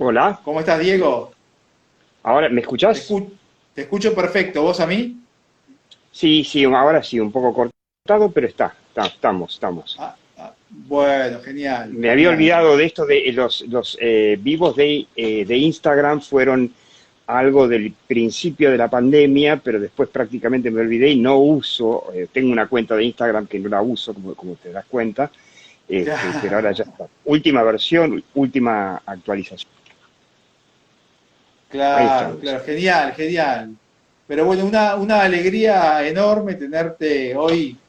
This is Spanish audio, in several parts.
Hola, ¿Cómo estás, Diego? ahora, ¿me Te escuchás? escu- Te escucho perfecto. ¿Vos a mí? Sí, sí, ahora sí, un poco cortado, pero estamos. Bueno, genial, Me había genial. olvidado de esto de los vivos de Instagram fueron algo del principio de la pandemia, pero después prácticamente me olvidé y no uso, tengo una cuenta de Instagram que no la uso, como te das cuenta, pero ahora ya está. Última versión, última actualización. Ahí Claro, estamos. claro, genial, genial. Pero bueno, una alegría enorme tenerte hoy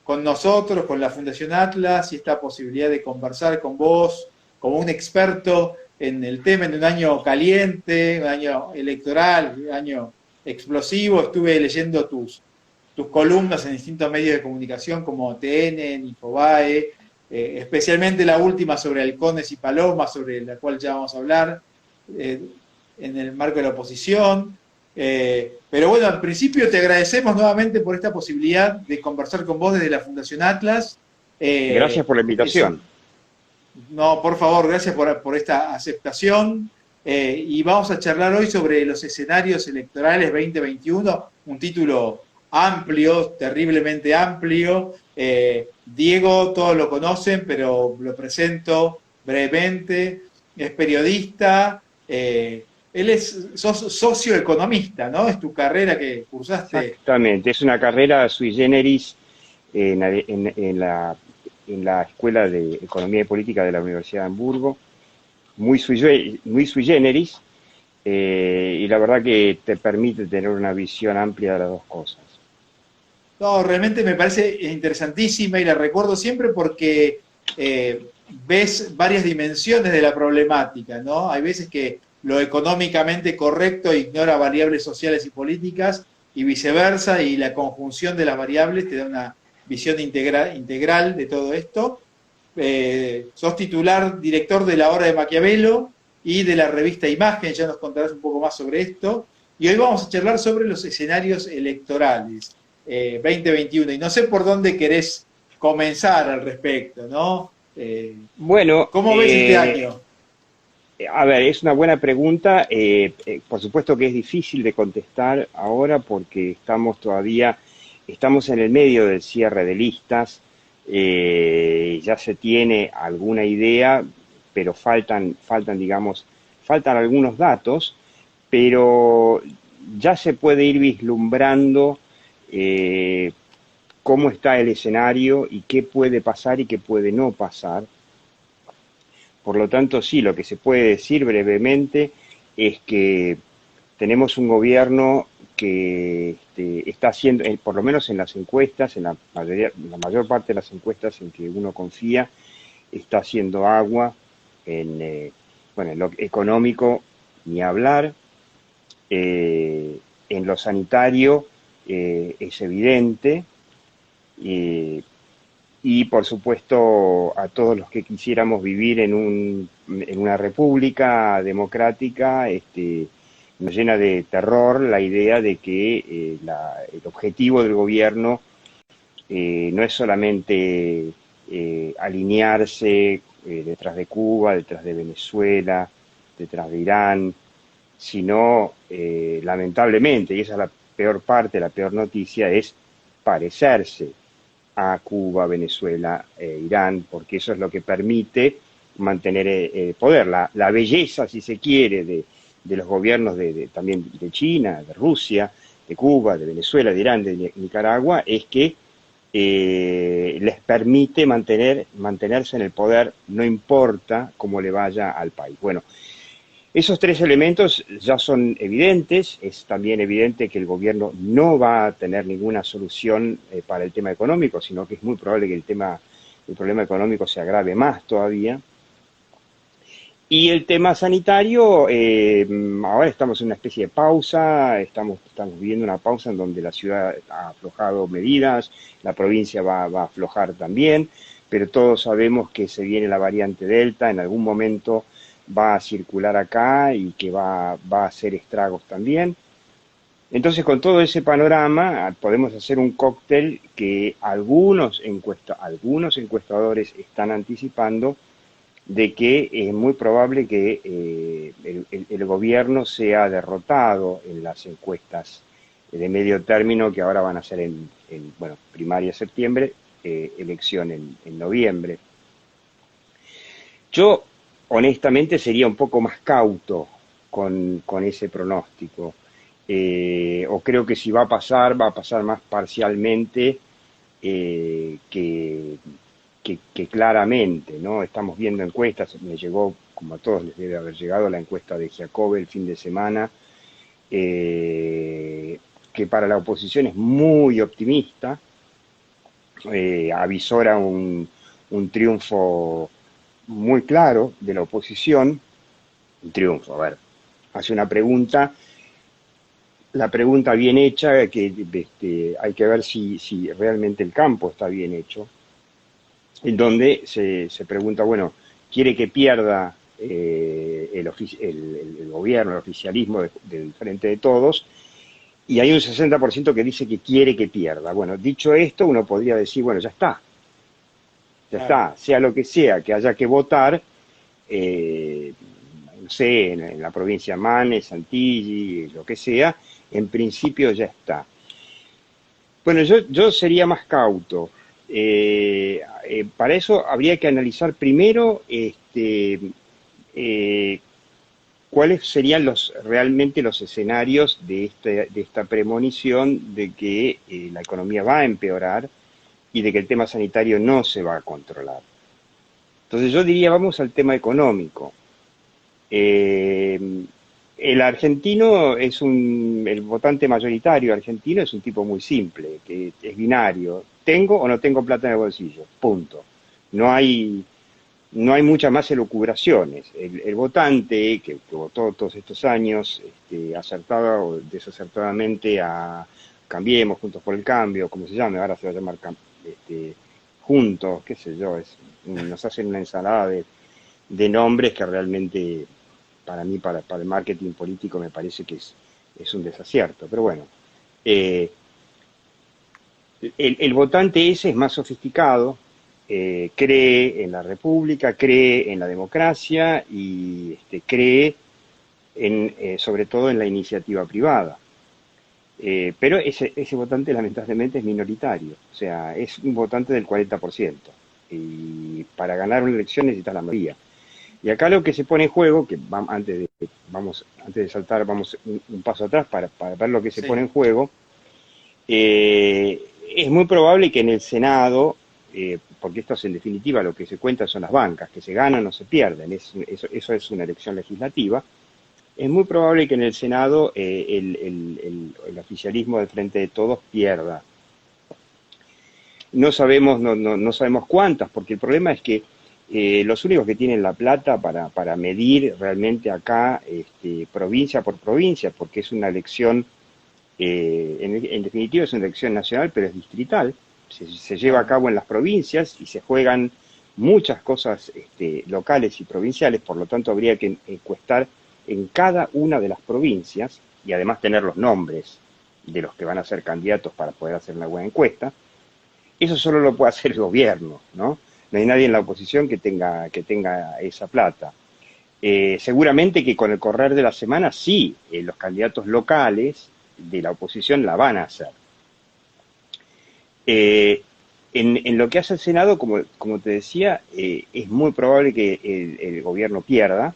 con nosotros, con la Fundación Atlas y esta posibilidad de conversar con vos como un experto en el tema en un año caliente, un año electoral, un año explosivo. Estuve leyendo tus columnas en distintos medios de comunicación como TN, Infobae, especialmente la última sobre halcones y palomas, sobre la cual ya vamos a hablar, eh, en el marco de la oposición. Pero bueno, al principio te agradecemos nuevamente por esta posibilidad de conversar con vos desde la Fundación Atlas. Gracias Eh, por la eso, invitación. no, por favor, gracias por esta aceptación. Y vamos a charlar hoy sobre los escenarios electorales 2021, un título amplio, terriblemente amplio. Diego, todos lo conocen, pero lo presento brevemente. Es periodista, él es socioeconomista, ¿no? Es tu carrera que cursaste. Exactamente, es una carrera sui generis en la Escuela de Economía y Política de la Universidad de Hamburgo, muy sui generis, y la verdad que te permite tener una visión amplia de las dos cosas. No, realmente me parece interesantísima y la recuerdo siempre porque ves varias dimensiones de la problemática, ¿no? Hay veces que lo económicamente correcto ignora variables sociales y políticas y viceversa, y la conjunción de las variables te da una visión integral de todo esto. Sos titular, director de la Hora de Maquiavelo y de la revista Imagen, ya nos contarás un poco más sobre esto. Y hoy vamos a charlar sobre los escenarios electorales 2021. Y no sé por dónde querés comenzar al respecto, ¿no? Bueno, ¿Cómo ves este año? a ver, es una buena pregunta. Por supuesto que es difícil de contestar ahora porque estamos en el medio del cierre de listas. Ya se tiene alguna idea, pero faltan algunos datos, pero ya se puede ir vislumbrando eh, cómo está el escenario y qué puede pasar y qué puede no pasar. Por lo tanto, sí, lo que se puede decir brevemente es que tenemos un gobierno que está haciendo, por lo menos en las encuestas, la mayor parte de las encuestas en que uno confía, está haciendo agua bueno, en lo económico, ni hablar. En lo sanitario es evidente. eh, y por supuesto a todos los que quisiéramos vivir en una república democrática, nos llena de terror la idea de que el objetivo del gobierno no es solamente alinearse detrás de Cuba, detrás de Venezuela, detrás de Irán, sino lamentablemente, y esa es la peor parte, la peor noticia, es parecerse a Cuba, Venezuela, Irán, porque eso es lo que permite mantener el poder. La belleza, si se quiere, de los gobiernos también de China, de Rusia, de Cuba, de Venezuela, de Irán, de Nicaragua, es que les permite mantenerse en el poder, no importa cómo le vaya al país. Bueno, esos tres elementos ya son evidentes. Es también evidente que el gobierno no va a tener ninguna solución para el tema económico, sino que es muy probable que el problema económico se agrave más todavía. Y el tema sanitario, ahora estamos en una especie de pausa, estamos viviendo una pausa en donde la ciudad ha aflojado medidas, la provincia va a aflojar también, pero todos sabemos que se viene la variante Delta, en algún momento va a circular acá y que va a hacer estragos también. Entonces, con todo ese panorama, podemos hacer un cóctel que algunos encuestadores están anticipando de que es muy probable que el gobierno sea derrotado en las encuestas de medio término que ahora van a ser bueno, primaria septiembre, elección en noviembre. Yo, honestamente, sería un poco más cauto con ese pronóstico. O creo que si va a pasar más parcialmente que claramente, ¿no? Estamos viendo encuestas, me llegó, como a todos les debe haber llegado, la encuesta de Giacobbe el fin de semana, que para la oposición es muy optimista, avisora un triunfo muy claro de la oposición, un triunfo, a ver, hace una pregunta, la pregunta bien hecha, que hay que ver si realmente el campo está bien hecho, en donde se pregunta, bueno, ¿quiere que pierda el gobierno, el oficialismo del Frente de Todos? Y hay un 60% que dice que quiere que pierda. Bueno, dicho esto, uno podría decir, bueno, ya está, sea lo que sea que haya que votar, no sé, en la provincia de Manes, Santilli, lo que sea, en principio ya está. Bueno, yo sería más cauto. Para eso habría que analizar primero cuáles serían realmente los escenarios de esta premonición de que la economía va a empeorar y de que el tema sanitario no se va a controlar. Entonces yo diría, vamos al tema económico. El argentino el votante mayoritario argentino es un tipo muy simple, que es binario. ¿Tengo o no tengo plata en el bolsillo? Punto. No hay muchas más elucubraciones. El votante que votó todos estos años, acertada o desacertadamente a Cambiemos, Juntos por el Cambio, como se llame, ahora se va a llamar Juntos, qué sé yo, nos hacen una ensalada de nombres que realmente, para mí, para el marketing político, me parece que es un desacierto. Pero bueno, el votante ese es más sofisticado, cree en la república, cree en la democracia y cree sobre todo en la iniciativa privada. Pero ese votante lamentablemente es minoritario, o sea, es un votante del 40%. Y para ganar una elección necesita la mayoría. Y acá lo que se pone en juego, que antes de saltar, vamos un paso atrás para ver lo que se pone en juego, es muy probable que en el Senado, porque esto es en definitiva lo que se cuenta son las bancas, que se ganan o se pierden, eso es una elección legislativa, es muy probable que en el Senado el oficialismo del Frente de Todos pierda. No sabemos cuántas, porque el problema es que los únicos que tienen la plata para medir realmente acá, provincia por provincia, porque es una elección, en definitiva es una elección nacional, pero es distrital, se lleva a cabo en las provincias y se juegan muchas cosas locales y provinciales, por lo tanto habría que encuestar en cada una de las provincias y además tener los nombres de los que van a ser candidatos para poder hacer una buena encuesta. Eso solo lo puede hacer el gobierno, ¿no? No hay nadie en la oposición que tenga esa plata. Seguramente que con el correr de la semana sí, los candidatos locales de la oposición la van a hacer. En lo que hace el Senado, como te decía, es muy probable que el gobierno pierda.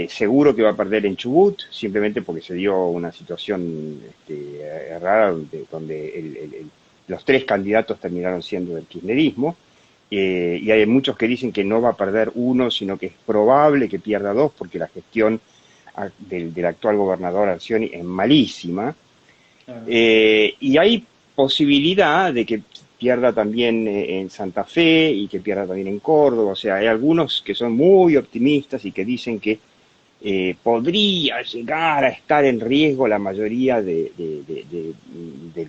Seguro que va a perder en Chubut, simplemente porque se dio una situación rara donde los tres candidatos terminaron siendo del kirchnerismo, y hay muchos que dicen que no va a perder uno, sino que es probable que pierda dos, porque la gestión del actual gobernador Arcioni es malísima, y hay posibilidad de que pierda también en Santa Fe y que pierda también en Córdoba. O sea, hay algunos que son muy optimistas y que dicen que podría llegar a estar en riesgo la mayoría del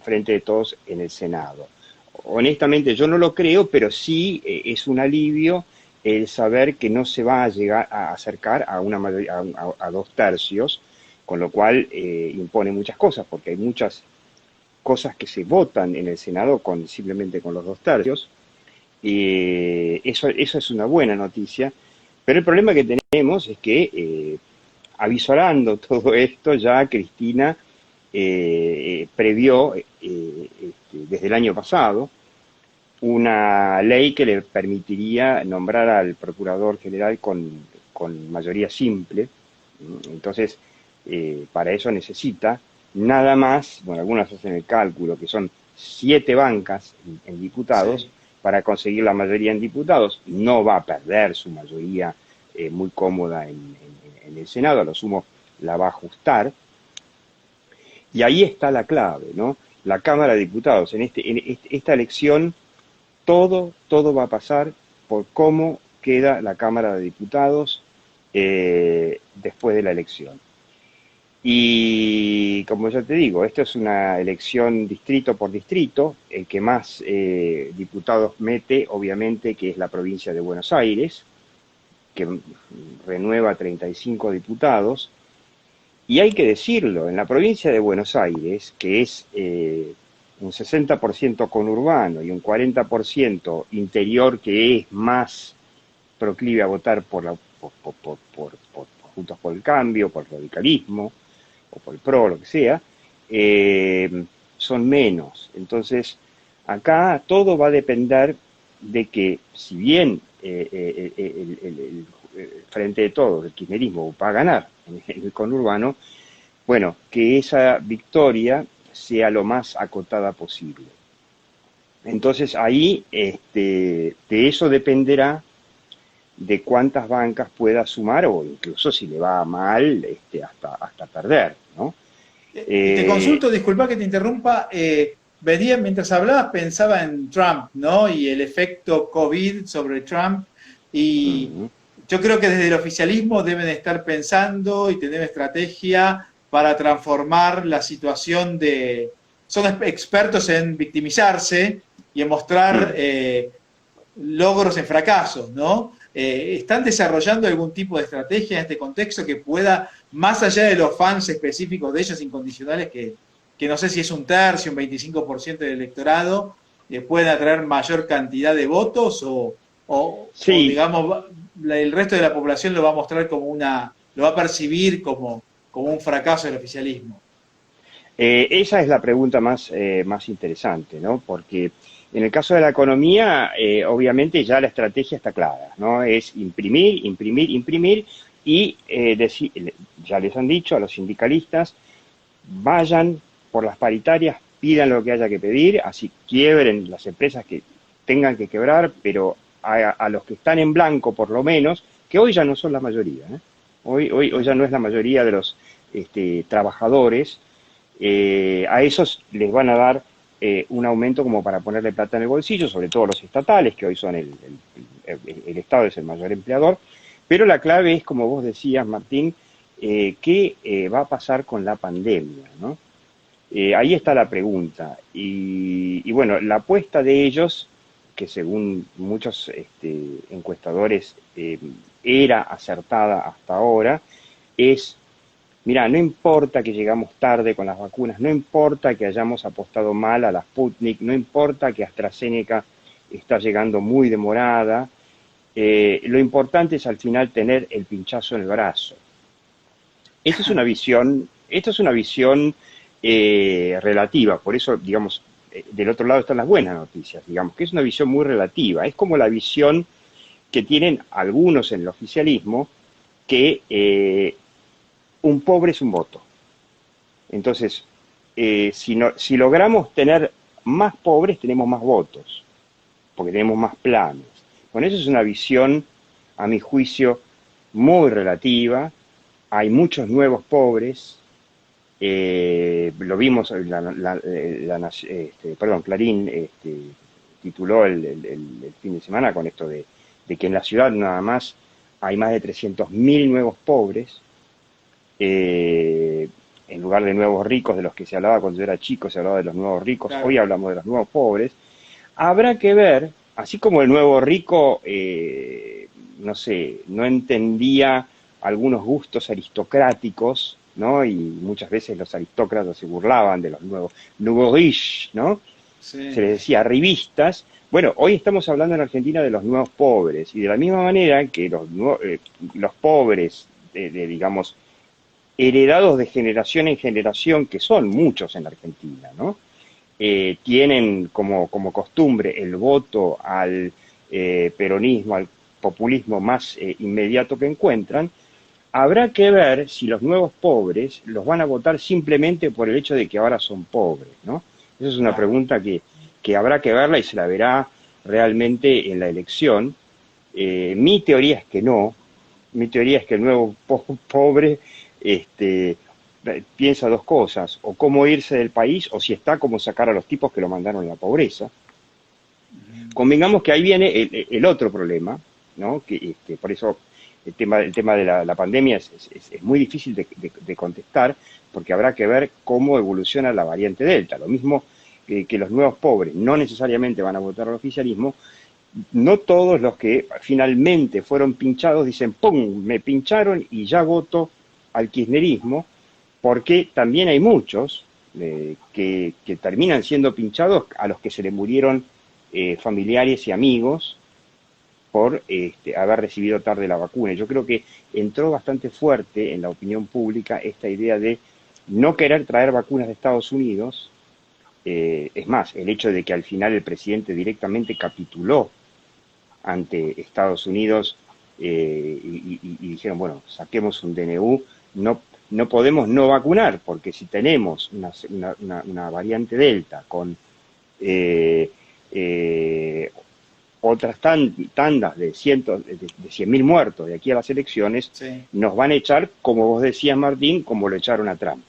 Frente de Todos en el Senado. Honestamente yo no lo creo, pero sí es un alivio el saber que no se va a llegar a acercar a una mayoría, a 2/3, con lo cual impone muchas cosas, porque hay muchas cosas que se votan en el Senado simplemente con los 2/3. Eso es una buena noticia, Pero el problema que tenemos es que, avisorando todo esto, ya Cristina previó desde el año pasado una ley que le permitiría nombrar al procurador general con mayoría simple. Entonces, para eso necesita nada más, bueno, algunas hacen el cálculo, que son 7 bancas en diputados Sí. para conseguir la mayoría en diputados. No va a perder su mayoría muy cómoda en el Senado, a lo sumo la va a ajustar. Y ahí está la clave, ¿no? La Cámara de Diputados, esta elección, todo va a pasar por cómo queda la Cámara de Diputados después de la elección. Y como ya te digo, esto es una elección distrito por distrito. El que más diputados mete, obviamente, que es la provincia de Buenos Aires, que renueva 35 diputados. Y hay que decirlo, en la provincia de Buenos Aires, que es un 60% conurbano y un 40% interior, que es más proclive a votar por Juntos por el Cambio, por el radicalismo, o por el PRO, lo que sea, son menos. Entonces, acá todo va a depender de que, si bien el Frente de Todos, el kirchnerismo, va a ganar en el conurbano, bueno, que esa victoria sea lo más acotada posible. Entonces ahí de eso dependerá de cuántas bancas pueda sumar, o incluso, si le va mal, hasta perder, ¿no? Y te Eh, consulto, disculpa que te interrumpa, venía mientras hablabas, pensaba en Trump, ¿no? Y el efecto COVID sobre Trump. Y mm, yo creo que desde el oficialismo deben estar pensando y tener estrategia para transformar la situación de... Son expertos en victimizarse y en mostrar mm. logros en fracasos, ¿no? ¿Están desarrollando algún tipo de estrategia en este contexto que pueda, más allá de los fans específicos de ellos incondicionales, que no sé si es un tercio, un 25% del electorado, pueden atraer mayor cantidad de votos o Sí, digamos, el resto de la población lo va a mostrar como una, lo va a percibir como un fracaso del oficialismo? esa es la pregunta más interesante, ¿no? Porque en el caso de la economía, obviamente ya la estrategia está clara, ¿no? Es imprimir, imprimir, imprimir y ya les han dicho a los sindicalistas: vayan por las paritarias, pidan lo que haya que pedir, así quiebren las empresas que tengan que quebrar, pero a los que están en blanco, por lo menos, que hoy ya no son la mayoría, ¿eh? Hoy ya Claro. no es la mayoría de los trabajadores. A esos les van a dar un aumento como para ponerle plata en el bolsillo, sobre todo los estatales, que hoy son el Estado es el mayor empleador. Pero la clave es, como vos decías, Martín, qué va a pasar con la pandemia, ¿no? Ahí está la pregunta. Y bueno, la apuesta de ellos, que según muchos encuestadores era acertada hasta ahora, es: mira, no importa que llegamos tarde con las vacunas, no importa que hayamos apostado mal a la Sputnik, no importa que AstraZeneca está llegando muy demorada, lo importante es al final tener el pinchazo en el brazo. Esta es una visión relativa. Por eso, digamos, del otro lado están las buenas noticias, digamos, que es una visión muy relativa. Es como la visión que tienen algunos en el oficialismo, que un pobre es un voto. Entonces, si logramos tener más pobres, tenemos más votos, porque tenemos más planes. Bueno, eso es una visión, a mi juicio, muy relativa. Hay muchos nuevos pobres. Lo vimos, Clarín tituló el fin de semana con esto de que en la ciudad nada más hay más de 300.000 nuevos pobres. En lugar de nuevos ricos, de los que se hablaba cuando yo era chico, se hablaba de los nuevos ricos. Hoy Claro. hablamos de los nuevos pobres. Habrá que ver, así como el nuevo rico, no sé, no entendía algunos gustos aristocráticos, ¿no? Y muchas veces los aristócratas se burlaban de los nuevos, nouveau riches, ¿no? Se Sí. les decía arribistas. Bueno, hoy estamos hablando en Argentina de los nuevos pobres, y de la misma manera que los pobres, digamos, heredados de generación en generación, que son muchos en Argentina, ¿no? Tienen como costumbre el voto al peronismo, al populismo más inmediato que encuentran. Habrá que ver si los nuevos pobres los van a votar simplemente por el hecho de que ahora son pobres, ¿no? Esa es una Claro. pregunta que habrá que verla y se la verá realmente en la elección. Mi teoría es que no. Mi teoría es que el nuevo pobre este, piensa dos cosas: o cómo irse del país, o si está, cómo sacar a los tipos que lo mandaron a la pobreza. Ujú. Convengamos que ahí viene el otro problema, ¿no? Por eso el tema de la pandemia es muy difícil de contestar, porque habrá que ver cómo evoluciona la variante Delta. Lo mismo que los nuevos pobres no necesariamente van a votar al oficialismo. No todos los que finalmente fueron pinchados dicen, ¡pum!, me pincharon y ya voto al kirchnerismo, porque también hay muchos que terminan siendo pinchados a los que se les murieron familiares y amigos por haber recibido tarde la vacuna. Yo creo que entró bastante fuerte en la opinión pública esta idea de no querer traer vacunas de Estados Unidos. Es más, el hecho de que al final el presidente directamente capituló ante Estados Unidos, y dijeron, bueno, saquemos un DNU, no podemos no vacunar, porque si tenemos una variante Delta con eh, eh, otras tandas de cientos, de 100.000 muertos de aquí a las elecciones, Sí, nos van a echar, como vos decías, Martín, como lo echaron a Trump.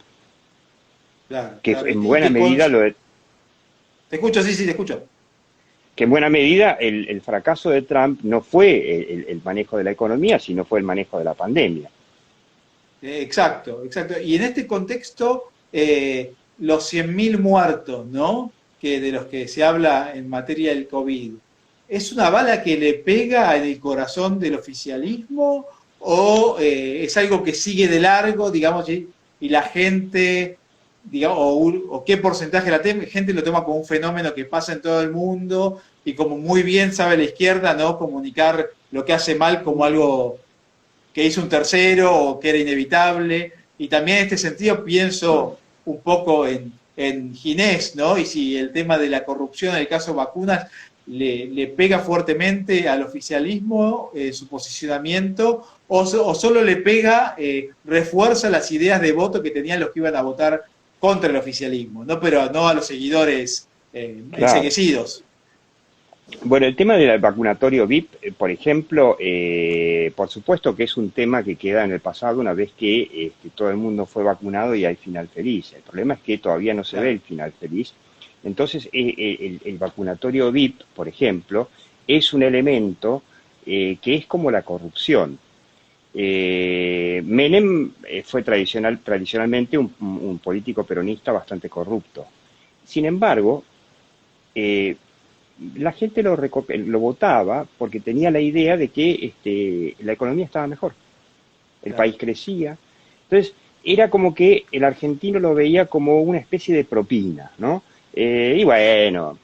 claro, Que claro. en Y buena que medida lo de, te escucho, sí, sí, te escucho. que en buena medida el fracaso de Trump no fue el manejo de la economía, sino fue el manejo de la pandemia. Exacto, exacto. Y en este contexto, los 100.000 muertos, ¿no? Que de los que se habla en materia del COVID, ¿es una bala que le pega en el corazón del oficialismo o es algo que sigue de largo, digamos, y la gente, digamos, o qué porcentaje de gente lo toma como un fenómeno que pasa en todo el mundo y como muy bien sabe la izquierda, ¿no? Comunicar lo que hace mal como algo que hizo un tercero o que era inevitable. Y también en este sentido pienso un poco en Ginés, ¿no? Y si el tema de la corrupción en el caso de vacunas le pega fuertemente al oficialismo, su posicionamiento, o solo le pega, refuerza las ideas de voto que tenían los que iban a votar contra el oficialismo, ¿no? Pero no a los seguidores Claro. enseguecidos. Bueno, el tema del vacunatorio VIP, por ejemplo, por supuesto que es un tema que queda en el pasado una vez que todo el mundo fue vacunado y hay final feliz. El problema es que todavía no se ve el Claro, final feliz. Entonces, el vacunatorio VIP, por ejemplo, es un elemento que es como la corrupción. Menem fue tradicionalmente un político peronista bastante corrupto. Sin embargo, eh, la gente lo votaba porque tenía la idea de que la economía estaba mejor, el país claro. crecía. Entonces, era como que el argentino lo veía como una especie de propina, ¿no? Y bueno,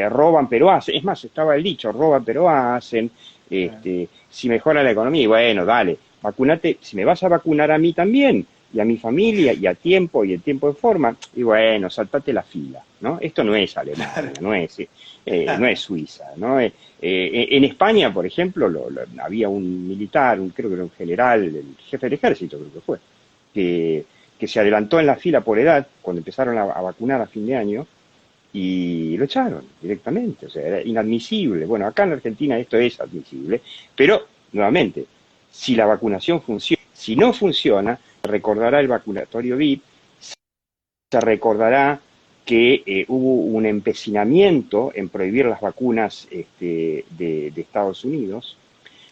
roban pero hacen. Es más, estaba el dicho, roban pero hacen. Claro. Si mejora la economía, y bueno, dale, vacunate, si me vas a vacunar a mí también, y a mi familia, y a tiempo, y en tiempo de forma, y bueno, saltate la fila, ¿no? Esto no es Alemania, Claro. no es Suiza, ¿no? En España, por ejemplo, había un militar, creo que era un general, el jefe del ejército creo que fue, que, que se adelantó en la fila por edad cuando empezaron a vacunar a fin de año y lo echaron directamente, o sea, era inadmisible. Bueno, acá en Argentina esto es admisible, pero nuevamente, si la vacunación funciona, si no funciona, se recordará el vacunatorio VIP, se recordará que hubo un empecinamiento en prohibir las vacunas de Estados Unidos,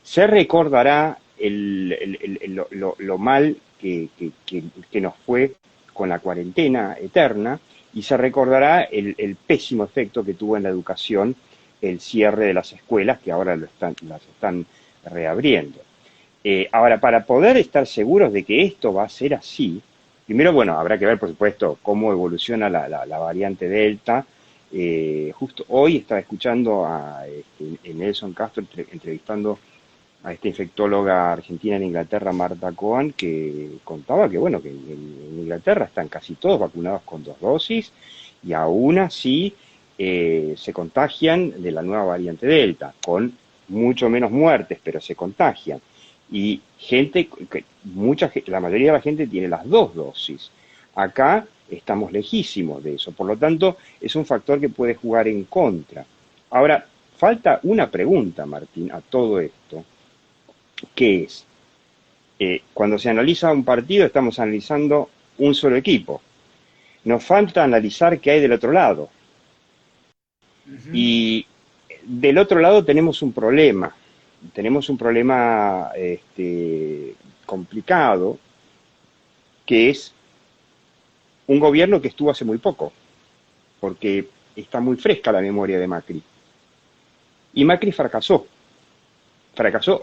se recordará lo mal que nos fue con la cuarentena eterna, y se recordará el pésimo efecto que tuvo en la educación el cierre de las escuelas, que ahora las están reabriendo. Ahora, para poder estar seguros de que esto va a ser así, primero, bueno, habrá que ver, por supuesto, cómo evoluciona la variante Delta, Justo hoy estaba escuchando a Nelson Castro entrevistando a esta infectóloga argentina en Inglaterra, Marta Cohen, que contaba que, bueno, que en Inglaterra están casi todos vacunados con 2 dosis y aún así se contagian de la nueva variante Delta, con mucho menos muertes, pero se contagian. Y la mayoría de la gente tiene las 2 dosis. Acá estamos lejísimos de eso, por lo tanto es un factor que puede jugar en contra. Ahora, falta una pregunta, Martín, a todo esto, que es, cuando se analiza un partido estamos analizando un solo equipo. Nos falta analizar qué hay del otro lado. Ujú. Y del otro lado tenemos un problema complicado, que es un gobierno que estuvo hace muy poco, porque está muy fresca la memoria de Macri. Y Macri fracasó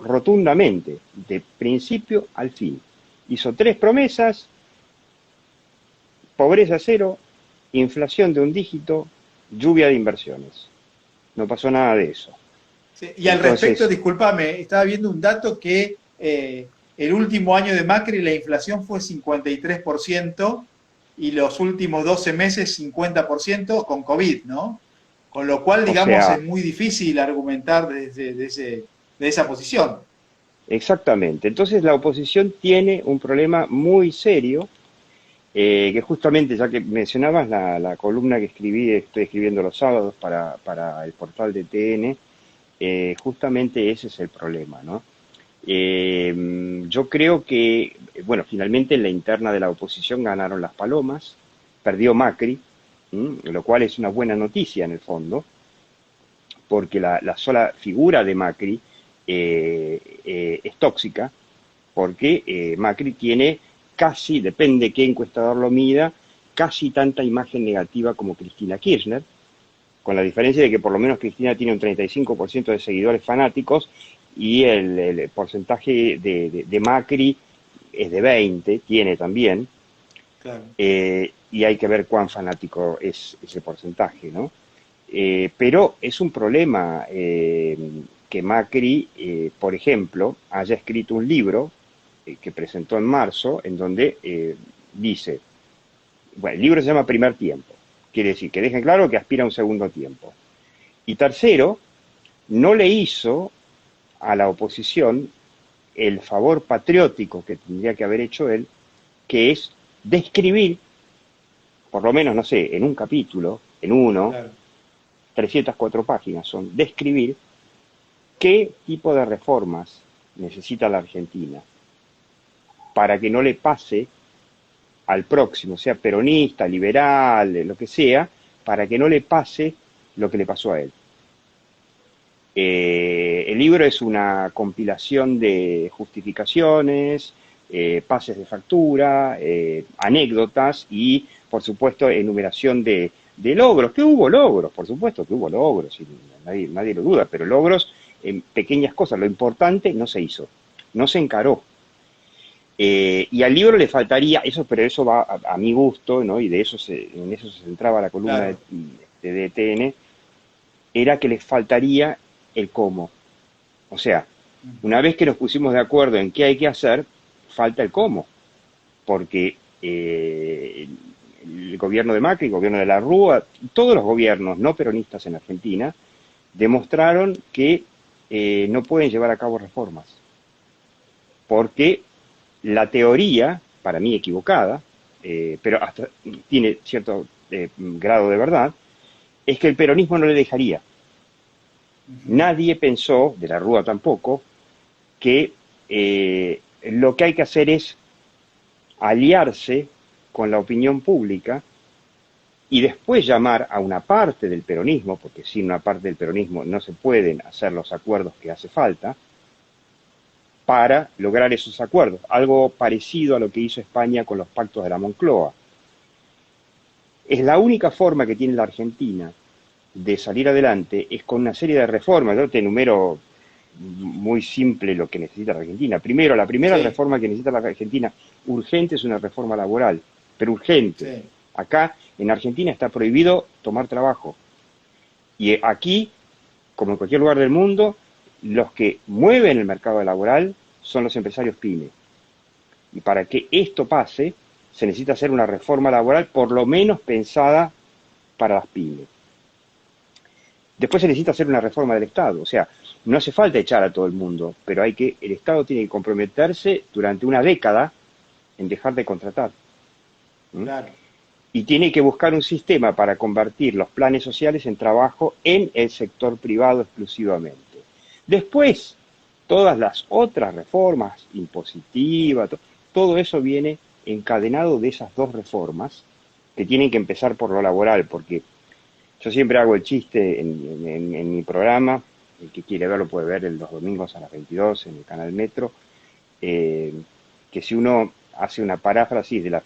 rotundamente, de principio al fin. Hizo 3 promesas: pobreza cero, inflación de un dígito, lluvia de inversiones. No pasó nada de eso. Sí, y al respecto, Entonces, discúlpame, estaba viendo un dato que el último año de Macri la inflación fue 53% y los últimos 12 meses 50% con COVID, ¿no? Con lo cual, o digamos, sea, es muy difícil argumentar de esa posición. exactamente. Entonces la oposición tiene un problema muy serio, que justamente, ya que mencionabas la columna que estoy escribiendo los sábados para el portal de TN, justamente ese es el problema, ¿no? Yo creo que, bueno, finalmente en la interna de la oposición ganaron las palomas, perdió Macri, lo cual es una buena noticia en el fondo, porque la sola figura de Macri es tóxica, porque Macri tiene casi, depende qué encuestador lo mida, casi tanta imagen negativa como Cristina Kirchner, con la diferencia de que por lo menos Cristina tiene un 35% de seguidores fanáticos y el porcentaje de Macri es de 20, tiene también, Claro. y hay que ver cuán fanático es ese porcentaje, ¿no? Pero es un problema que Macri, por ejemplo, haya escrito un libro que presentó en marzo, en donde dice, bueno, el libro se llama Primer Tiempo, quiere decir que dejen claro que aspira a un segundo tiempo. Y tercero, no le hizo a la oposición el favor patriótico que tendría que haber hecho él, que es describir, por lo menos, no sé, en un capítulo, en uno, Claro. 304 páginas son, describir qué tipo de reformas necesita la Argentina para que no le pase al próximo, sea peronista, liberal, lo que sea, para que no le pase lo que le pasó a él. El libro es una compilación de justificaciones, pases de factura, anécdotas y, por supuesto, enumeración de logros, que hubo logros, por supuesto que hubo logros, y nadie lo duda, pero logros en pequeñas cosas. Lo importante no se hizo, no se encaró. Y al libro le faltaría, eso, pero eso va a mi gusto, ¿no? Y en eso se centraba la columna Claro. de DTN, era que les faltaría el cómo. O sea, Ujú. una vez que nos pusimos de acuerdo en qué hay que hacer, falta el cómo. Porque el gobierno de Macri, el gobierno de la Rúa, todos los gobiernos no peronistas en Argentina demostraron que no pueden llevar a cabo reformas. Porque la teoría, para mí equivocada, pero hasta tiene cierto grado de verdad, es que el peronismo no le dejaría. Ujú. Nadie pensó, de la Rúa tampoco, que lo que hay que hacer es aliarse con la opinión pública y después llamar a una parte del peronismo, porque sin una parte del peronismo no se pueden hacer los acuerdos que hace falta, para lograr esos acuerdos. Algo parecido a lo que hizo España con los pactos de la Moncloa. Es la única forma que tiene la Argentina de salir adelante, es con una serie de reformas. Yo te enumero muy simple lo que necesita la Argentina. Primero, la primera Sí, reforma que necesita la Argentina urgente es una reforma laboral, pero urgente. sí. Acá en Argentina está prohibido tomar trabajo. Y aquí, como en cualquier lugar del mundo, los que mueven el mercado laboral son los empresarios pymes. Y para que esto pase, se necesita hacer una reforma laboral por lo menos pensada para las pymes. Después se necesita hacer una reforma del Estado, o sea, no hace falta echar a todo el mundo, pero el Estado tiene que comprometerse durante una década en dejar de contratar. ¿Mm? Claro. Y tiene que buscar un sistema para convertir los planes sociales en trabajo en el sector privado exclusivamente. Después, todas las otras reformas impositivas, todo eso viene encadenado de esas dos reformas que tienen que empezar por lo laboral, porque yo siempre hago el chiste en mi programa, el que quiere verlo puede ver los domingos a las 22 en el canal Metro, eh, que si uno hace una paráfrasis de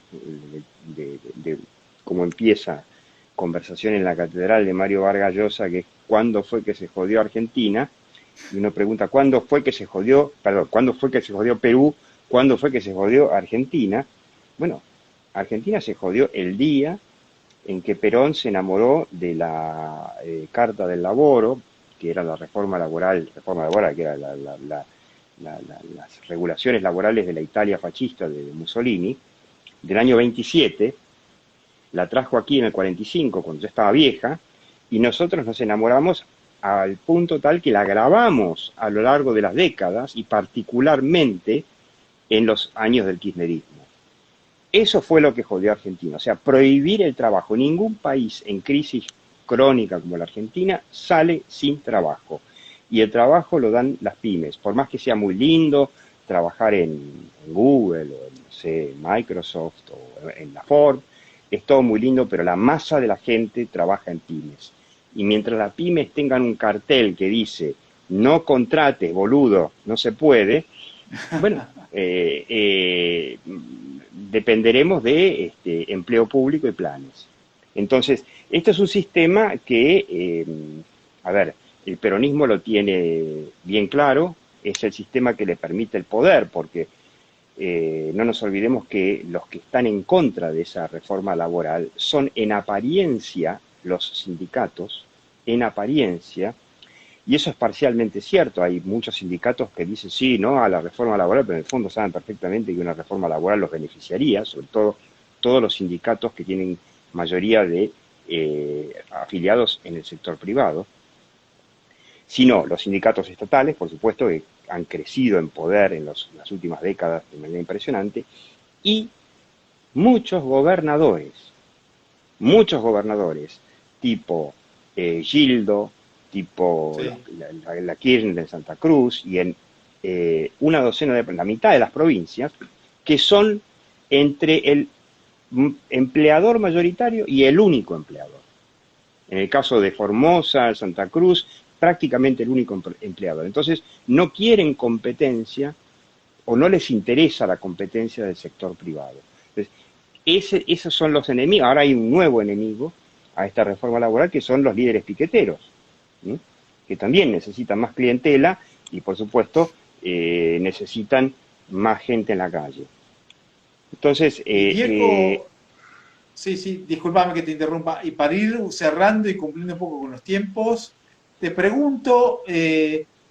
cómo empieza Conversación en la Catedral de Mario Vargas Llosa, que es ¿cuándo fue que se jodió Argentina? Y uno pregunta, ¿cuándo fue que se jodió, perdón, cuándo fue que se jodió Perú? ¿Cuándo fue que se jodió Argentina? Bueno, Argentina se jodió el día en que Perón se enamoró de la Carta del Laboro, que era la reforma laboral, que era las regulaciones laborales de la Italia fascista de Mussolini, del año 27, la trajo aquí en el 45, cuando ya estaba vieja, y nosotros nos enamoramos al punto tal que la grabamos a lo largo de las décadas, y particularmente en los años del kirchnerismo. Eso fue lo que jodió a Argentina, o sea, prohibir el trabajo. Ningún país en crisis crónica como la Argentina sale sin trabajo. Y el trabajo lo dan las pymes. Por más que sea muy lindo trabajar en Google o en, no sé, Microsoft o en la Ford, es todo muy lindo, pero la masa de la gente trabaja en pymes. Y mientras las pymes tengan un cartel que dice no contrates, boludo, no se puede, bueno, dependeremos de empleo público y planes. Entonces, esto es un sistema que, a ver, el peronismo lo tiene bien claro, es el sistema que le permite el poder, porque no nos olvidemos que los que están en contra de esa reforma laboral son en apariencia los sindicatos, en apariencia, y eso es parcialmente cierto. Hay muchos sindicatos que dicen sí, no a la reforma laboral, pero en el fondo saben perfectamente que una reforma laboral los beneficiaría, sobre todo todos los sindicatos que tienen mayoría de afiliados en el sector privado. Sino los sindicatos estatales, por supuesto, que han crecido en poder en las últimas décadas de manera impresionante, y muchos gobernadores, tipo Gildo, tipo Sí. la Kirchner en Santa Cruz, y en una docena la mitad de las provincias, que son entre el empleador mayoritario y el único empleador. En el caso de Formosa, Santa Cruz, prácticamente el único empleador. Entonces, no quieren competencia o no les interesa la competencia del sector privado. Entonces, esos son los enemigos. Ahora hay un nuevo enemigo a esta reforma laboral, que son los líderes piqueteros, ¿sí? Que también necesitan más clientela y, por supuesto, necesitan más gente en la calle. Entonces, Y Diego, sí, sí, discúlpame que te interrumpa. Y para ir cerrando y cumpliendo un poco con los tiempos, te pregunto,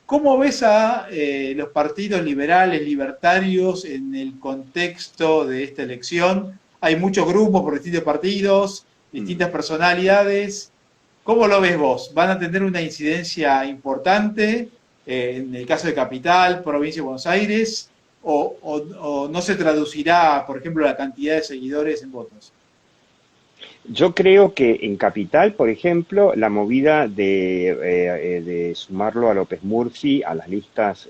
¿cómo ves a los partidos liberales, libertarios en el contexto de esta elección? Hay muchos grupos por distintos partidos, distintas personalidades. ¿Cómo lo ves vos? ¿Van a tener una incidencia importante en el caso de Capital, provincia de Buenos Aires? ¿O no se traducirá, por ejemplo, la cantidad de seguidores en votos? yo creo que en Capital, por ejemplo, la movida de sumarlo a López Murphy a las listas,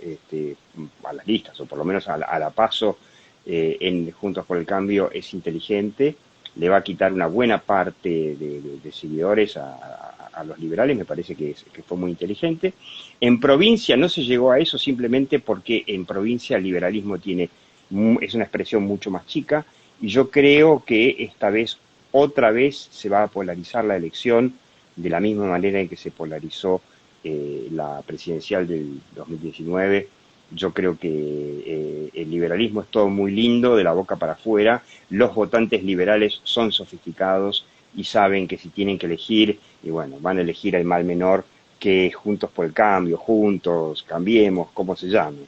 o por lo menos a la PASO en Juntos por el Cambio es inteligente, le va a quitar una buena parte de seguidores a los liberales, me parece que fue muy inteligente. En provincia no se llegó a eso simplemente porque en provincia el liberalismo es una expresión mucho más chica, y yo creo que esta vez otra vez se va a polarizar la elección de la misma manera en que se polarizó la presidencial del 2019. Yo creo que el liberalismo es todo muy lindo, de la boca para afuera, los votantes liberales son sofisticados y saben que si tienen que elegir, y bueno, van a elegir el mal menor, que es Juntos por el Cambio, Juntos, Cambiemos, como se llame.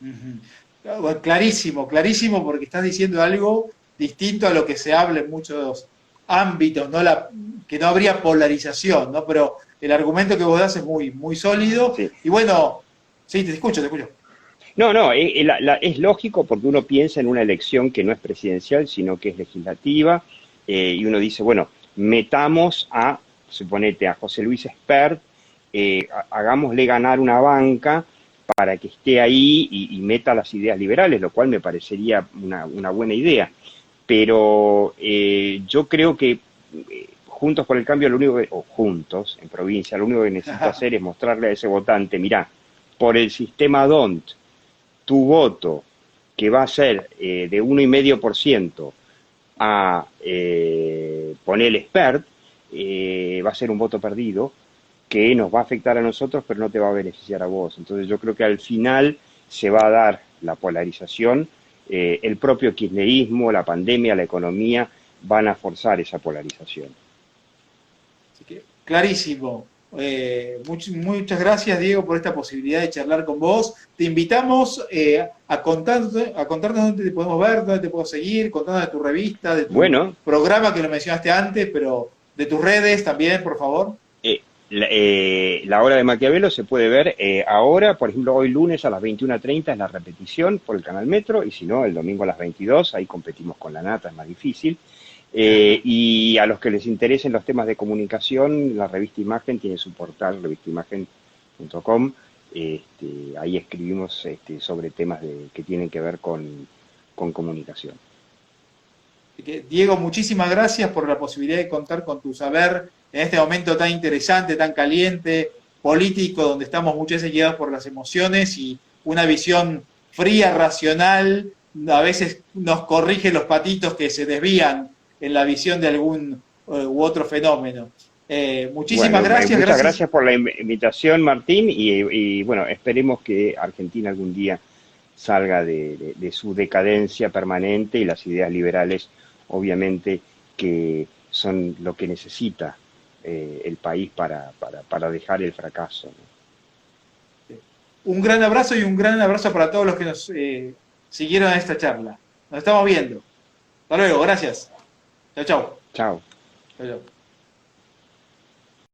Ujú. Bueno, clarísimo, clarísimo, porque estás diciendo algo distinto a lo que se habla en muchos ámbitos, ¿no? Que no habría polarización, ¿no? Pero el argumento que vos das es muy, muy sólido. Sí. Y bueno, sí, te escucho, te escucho. No, no, es lógico porque uno piensa en una elección que no es presidencial, sino que es legislativa, y uno dice, bueno, metamos a, suponete, a José Luis Espert, hagámosle ganar una banca para que esté ahí y meta las ideas liberales, lo cual me parecería una buena idea. Pero yo creo que Juntos por el Cambio, o Juntos, en provincia, lo único que necesita hacer es mostrarle a ese votante, mirá, por el sistema DONT, tu voto, que va a ser de 1,5% a poner expert, va a ser un voto perdido que nos va a afectar a nosotros, pero no te va a beneficiar a vos. Entonces yo creo que al final se va a dar la polarización, el propio kirchnerismo, la pandemia, la economía, van a forzar esa polarización. Así que, clarísimo. Muchas gracias, Diego, por esta posibilidad de charlar con vos. Te invitamos a contarnos dónde te podemos ver, dónde te puedo seguir, contarnos de tu revista, de tu Bueno, programa que lo mencionaste antes, pero de tus redes también, por favor. La hora de Maquiavelo se puede ver ahora, por ejemplo, hoy lunes a las 21:30 es la repetición por el canal Metro, y si no, el domingo a las 22, ahí competimos con la nata, es más difícil. Y a los que les interesen los temas de comunicación, la revista Imagen tiene su portal, revistaimagen.com. Ahí escribimos sobre temas que tienen que ver con comunicación. Diego, muchísimas gracias por la posibilidad de contar con tu saber en este momento tan interesante, tan caliente, político, donde estamos muchas veces guiados por las emociones y una visión fría, racional, a veces nos corrige los patitos que se desvían en la visión de algún u otro fenómeno. Muchísimas Bueno, gracias. muchas gracias por la invitación, Martín, y bueno, esperemos que Argentina algún día salga de su decadencia permanente, y las ideas liberales, obviamente, que son lo que necesita el país para dejar el fracaso, ¿no? Un gran abrazo y un gran abrazo para todos los que nos siguieron a esta charla. Nos estamos viendo. Hasta luego, gracias. Chao, chao. Chao. Chao, chao.